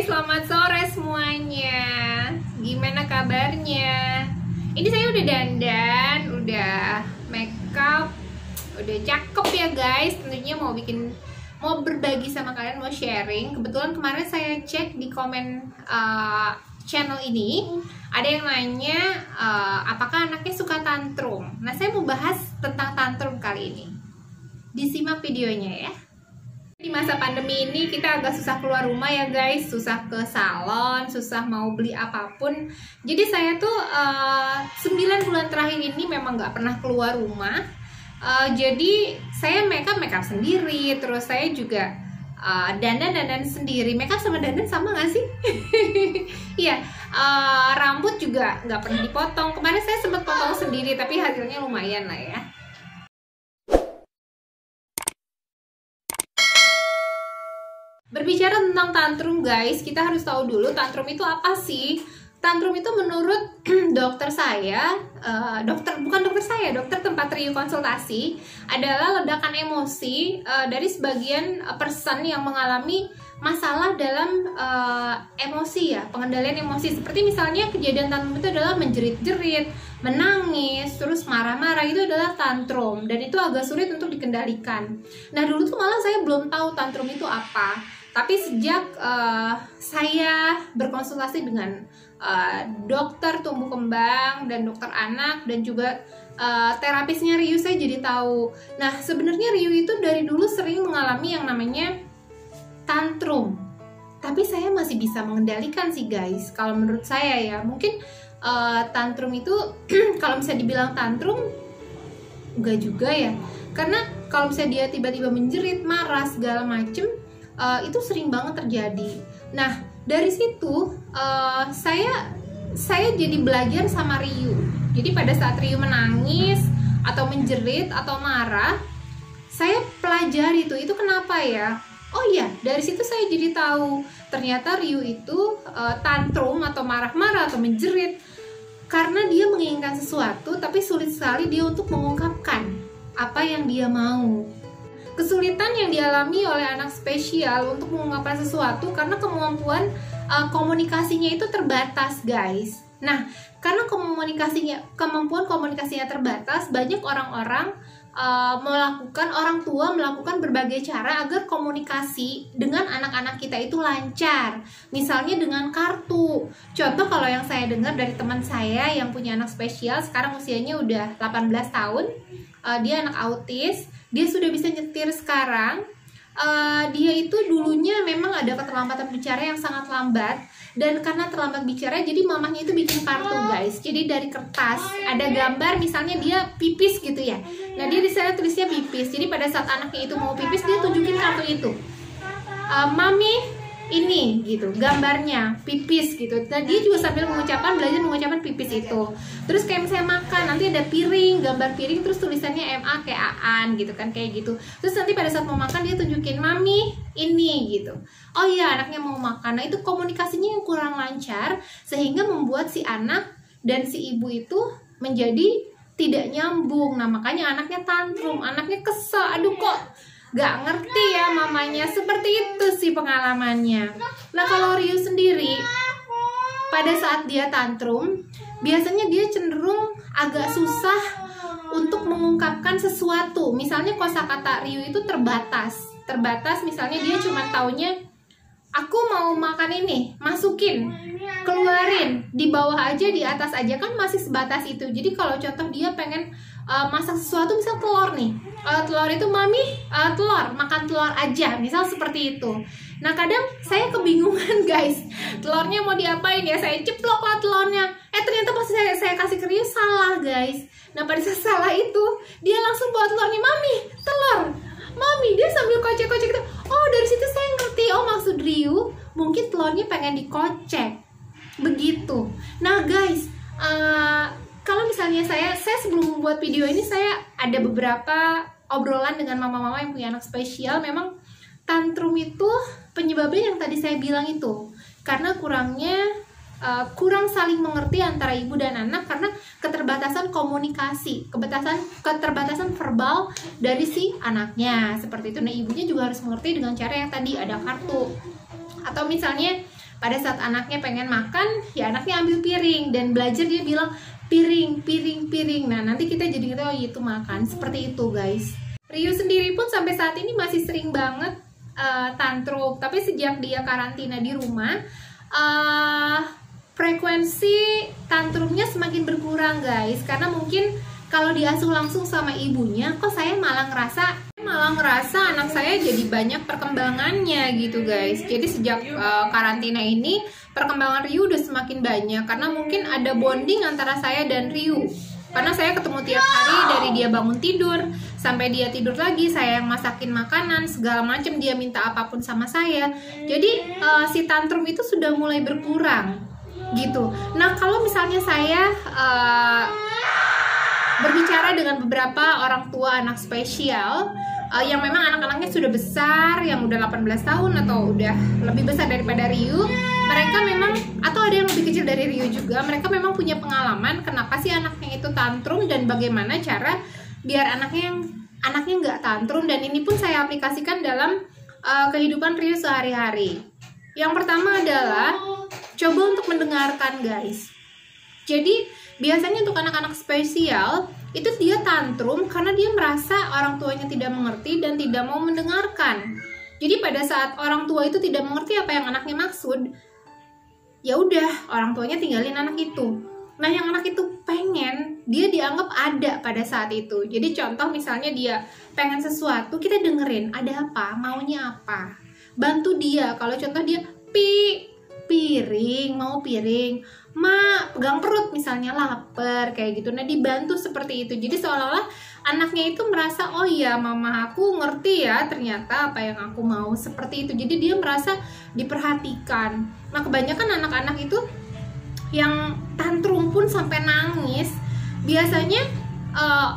selamat sore semuanya. Gimana kabarnya? Ini saya udah dandan, udah makeup, udah cakep ya guys. Tentunya mau berbagi sama kalian, mau sharing. Kebetulan kemarin saya cek di komen channel ini, ada yang nanya apakah anaknya suka tantrum. Nah, saya mau bahas tentang tantrum kali ini. Disimak videonya ya. Di masa pandemi ini kita agak susah keluar rumah ya guys, susah ke salon, susah mau beli apapun. Jadi saya tuh 9 bulan terakhir ini memang nggak pernah keluar rumah. Jadi saya makeup sendiri, terus saya juga dandan sendiri. Makeup sama dandan sama nggak sih? Iya, rambut juga nggak pernah dipotong. Kemarin saya sempat potong sendiri, tapi hasilnya lumayan lah ya. Berbicara tentang tantrum guys, kita harus tahu dulu tantrum itu apa sih? Tantrum itu menurut dokter saya, dokter tempat Riu konsultasi, adalah ledakan emosi dari sebagian person yang mengalami masalah dalam emosi ya, pengendalian emosi. Seperti misalnya kejadian tantrum itu adalah menjerit-jerit, menangis, terus marah-marah, itu adalah tantrum. Dan itu agak sulit untuk dikendalikan. Nah dulu tuh malah saya belum tahu tantrum itu apa. Tapi sejak saya berkonsultasi dengan dokter tumbuh kembang dan dokter anak dan juga terapisnya Riu, saya jadi tahu. Nah sebenarnya Riu itu dari dulu sering mengalami yang namanya tantrum. Tapi saya masih bisa mengendalikan sih guys. Kalau menurut saya ya, mungkin tantrum itu kalau bisa dibilang tantrum enggak juga ya. Karena kalau misalnya dia tiba-tiba menjerit, marah, segala macem, itu sering banget terjadi. Nah dari situ saya jadi belajar sama Riu. Jadi pada saat Riu menangis atau menjerit atau marah, saya pelajari itu kenapa ya. Oh iya, dari situ saya jadi tahu ternyata Riu itu tantrum atau marah-marah atau menjerit karena dia menginginkan sesuatu tapi sulit sekali dia untuk mengungkapkan apa yang dia mau. Kesulitan yang dialami oleh anak spesial untuk mengungkapkan sesuatu karena kemampuan komunikasinya itu terbatas guys. Nah, karena kemampuan komunikasinya terbatas, banyak orang orang tua melakukan berbagai cara agar komunikasi dengan anak-anak kita itu lancar. Misalnya dengan kartu. Contoh kalau yang saya dengar dari teman saya yang punya anak spesial, sekarang usianya udah 18 tahun, dia anak autis, dia sudah bisa nyetir sekarang. Dia itu dulunya memang ada keterlambatan bicara yang sangat lambat, dan karena terlambat bicara jadi mamahnya itu bikin kartu guys. Jadi dari kertas ada gambar misalnya dia pipis gitu ya. Nah dia di sana tulisnya pipis. Jadi pada saat anaknya itu mau pipis, dia tunjukin kartu itu. Mami ini gitu, gambarnya pipis gitu. Nah dia juga sambil belajar mengucapkan pipis itu. Terus kayak misalnya makan, nanti ada piring, gambar piring, terus tulisannya MA kayak Aan gitu kan, kayak gitu. Terus nanti pada saat mau makan dia tunjukin mami ini gitu. Oh iya anaknya mau makan. Nah itu komunikasinya yang kurang lancar sehingga membuat si anak dan si ibu itu menjadi tidak nyambung. Nah makanya anaknya tantrum, anaknya kesel, aduh kok gak ngerti ya mamanya. Seperti itu sih pengalamannya. Nah kalau Riu sendiri, pada saat dia tantrum, biasanya dia cenderung agak susah untuk mengungkapkan sesuatu. Misalnya kosakata Riu itu terbatas. Misalnya dia cuma taunya, aku mau makan ini, masukin, keluarin, di bawah aja, di atas aja, kan masih sebatas itu. Jadi kalau contoh dia pengen masak sesuatu, misal telur nih, telur itu mami telur, makan telur aja, misal seperti itu. Nah kadang saya kebingungan guys, telurnya mau diapain ya, saya ceplok lah telurnya, ternyata pas saya kasih ke Riu salah guys. Nah pada saat salah itu dia langsung bawa telurnya, mami telur, mami, dia sambil kocek-kocek gitu. Oh dari situ saya ngerti, oh maksud Riu mungkin telurnya pengen dikocek begitu. Nah guys, kalau misalnya saya sebelum membuat video ini, saya ada beberapa obrolan dengan mama-mama yang punya anak spesial. Memang tantrum itu penyebabnya yang tadi saya bilang itu, karena kurang saling mengerti antara ibu dan anak karena keterbatasan komunikasi, keterbatasan verbal dari si anaknya seperti itu. Nah ibunya juga harus mengerti dengan cara yang tadi ada kartu, atau misalnya pada saat anaknya pengen makan, ya anaknya ambil piring dan belajar dia bilang piring, piring, piring. Nah, nanti kita jadi ngerti, oh itu makan. Seperti itu, guys. Ryu sendiri pun sampai saat ini masih sering banget tantrum. Tapi sejak dia karantina di rumah, frekuensi tantrumnya semakin berkurang, guys. Karena mungkin kalau diasuh langsung sama ibunya, kok saya malah ngerasa anak saya jadi banyak perkembangannya gitu, guys. Jadi sejak karantina ini perkembangan Ryu udah semakin banyak karena mungkin ada bonding antara saya dan Ryu. Karena saya ketemu tiap hari, dari dia bangun tidur sampai dia tidur lagi, saya yang masakin makanan segala macam, dia minta apapun sama saya. Jadi si tantrum itu sudah mulai berkurang gitu. Nah, kalau misalnya saya berbicara dengan beberapa orang tua anak spesial yang memang anak-anaknya sudah besar, yang udah 18 tahun atau udah lebih besar daripada Ryu, mereka memang, atau ada yang lebih kecil dari Ryu juga, mereka memang punya pengalaman kenapa sih anaknya itu tantrum dan bagaimana cara biar anaknya nggak tantrum. Dan ini pun saya aplikasikan dalam kehidupan Ryu sehari-hari. Yang pertama adalah coba untuk mendengarkan, guys. Jadi biasanya untuk anak-anak spesial itu dia tantrum karena dia merasa orang tuanya tidak mengerti dan tidak mau mendengarkan. Jadi pada saat orang tua itu tidak mengerti apa yang anaknya maksud, ya udah orang tuanya tinggalin anak itu. Nah, yang anak itu pengen, dia dianggap ada pada saat itu. Jadi contoh misalnya dia pengen sesuatu, kita dengerin ada apa, maunya apa, bantu dia. Kalau contoh dia piring, mau piring, ma pegang perut misalnya, lapar kayak gitu. Nah, dibantu seperti itu. Jadi seolah-olah anaknya itu merasa, oh iya mama aku ngerti ya ternyata apa yang aku mau, seperti itu. Jadi dia merasa diperhatikan. Nah, kebanyakan anak-anak itu yang tantrum pun sampai nangis, biasanya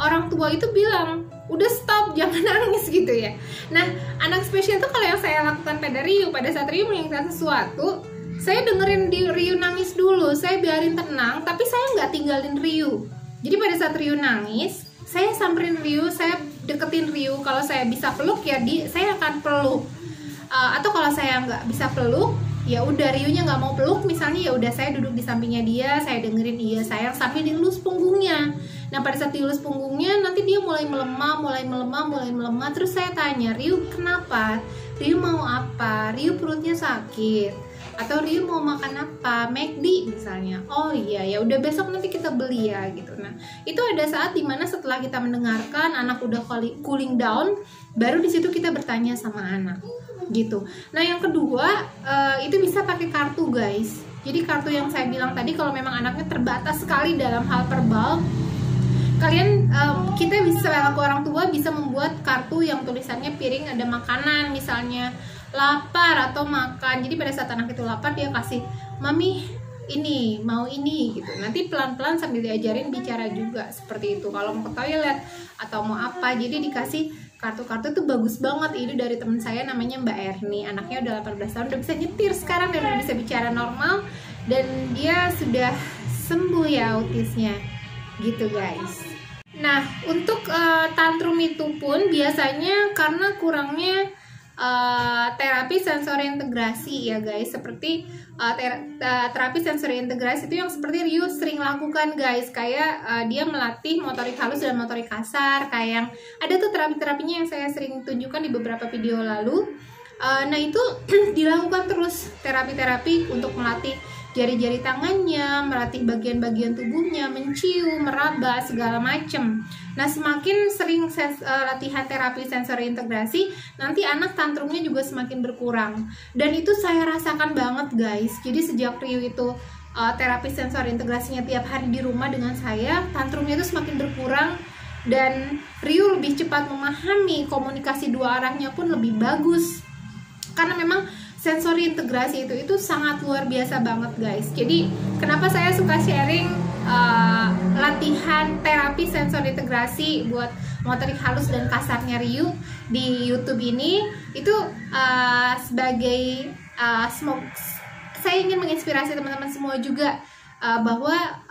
orang tua itu bilang udah stop, jangan nangis gitu ya. Nah, anak spesial itu kalau yang saya lakukan pada Ryu, pada saat Ryu menginginkan sesuatu, saya dengerin Ryu nangis dulu, saya biarin tenang, tapi saya nggak tinggalin Ryu. Jadi pada saat Ryu nangis, saya samperin Ryu, saya deketin Ryu. Kalau saya bisa peluk ya saya akan peluk. Atau kalau saya nggak bisa peluk, ya udah Ryunya nggak mau peluk misalnya, ya udah saya duduk di sampingnya dia, saya dengerin dia sayang sambil dielus punggungnya. Nah, pada saat dielus punggungnya nanti dia mulai melemah, terus saya tanya, Ryu kenapa? Ryu mau apa? Ryu perutnya sakit atau Ryu mau makan apa? McD misalnya. Oh iya, ya udah besok nanti kita beli ya gitu. Nah, itu ada saat dimana setelah kita mendengarkan anak udah cooling down, baru di situ kita bertanya sama anak gitu. Nah, yang kedua itu bisa pakai kartu, guys. Jadi kartu yang saya bilang tadi, kalau memang anaknya terbatas sekali dalam hal verbal, kita bisa, selaku orang tua bisa membuat kartu yang tulisannya piring ada makanan, misalnya lapar atau makan. Jadi pada saat anak itu lapar, dia kasih, mami ini mau ini gitu. Nanti pelan-pelan sambil diajarin bicara juga seperti itu. Kalau mau ke toilet atau mau apa, jadi dikasih kartu-kartu. Itu bagus banget. Ini dari teman saya namanya Mbak Erni, anaknya udah 18 tahun, udah bisa nyetir sekarang dan udah bisa bicara normal, dan dia sudah sembuh ya autisnya gitu, guys. Nah, untuk tantrum itu pun biasanya karena kurangnya terapi sensori integrasi ya, guys. Seperti terapi sensori integrasi itu yang seperti Ryu sering lakukan, guys. Kayak dia melatih motorik halus dan motorik kasar. Kayak yang ada tuh terapi-terapinya yang saya sering tunjukkan di beberapa video lalu. Nah, itu dilakukan terus terapi-terapi untuk melatih jari-jari tangannya, melatih bagian-bagian tubuhnya, mencium, meraba, segala macem. Nah, semakin sering latihan terapi sensori integrasi, nanti anak tantrumnya juga semakin berkurang. Dan itu saya rasakan banget, guys. Jadi sejak Ryu itu terapi sensori integrasinya tiap hari di rumah dengan saya, tantrumnya itu semakin berkurang, dan Ryu lebih cepat memahami, komunikasi dua arahnya pun lebih bagus. Karena memang sensori integrasi itu sangat luar biasa banget, guys. Jadi kenapa saya suka sharing latihan terapi sensori integrasi buat motorik halus dan kasarnya Ryu di YouTube ini, itu sebagai saya ingin menginspirasi teman-teman semua juga bahwa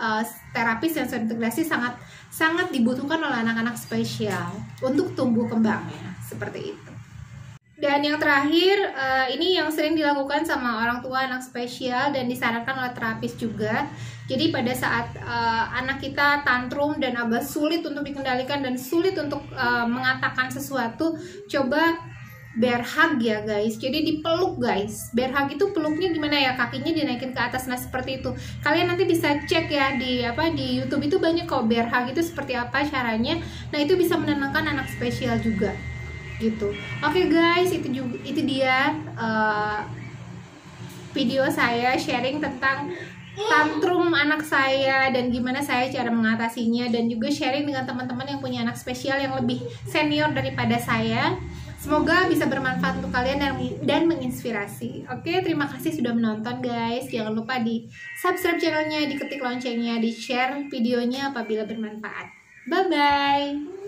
terapi sensori integrasi sangat dibutuhkan oleh anak-anak spesial untuk tumbuh kembangnya, seperti itu. Dan yang terakhir, ini yang sering dilakukan sama orang tua anak spesial dan disarankan oleh terapis juga. Jadi pada saat anak kita tantrum dan agak sulit untuk dikendalikan dan sulit untuk mengatakan sesuatu, coba bear hug ya guys. Jadi dipeluk guys. Bear hug itu peluknya gimana ya? Kakinya dinaikin ke atas, nah seperti itu. Kalian nanti bisa cek ya di YouTube itu banyak kok bear hug itu seperti apa caranya. Nah itu bisa menenangkan anak spesial juga. Gitu. Oke guys, itu dia video saya sharing tentang tantrum anak saya dan gimana saya cara mengatasinya, dan juga sharing dengan teman-teman yang punya anak spesial yang lebih senior daripada saya. Semoga bisa bermanfaat untuk kalian dan menginspirasi. Oke, terima kasih sudah menonton guys. Jangan lupa di subscribe channelnya, diketik loncengnya, di share videonya apabila bermanfaat. Bye bye.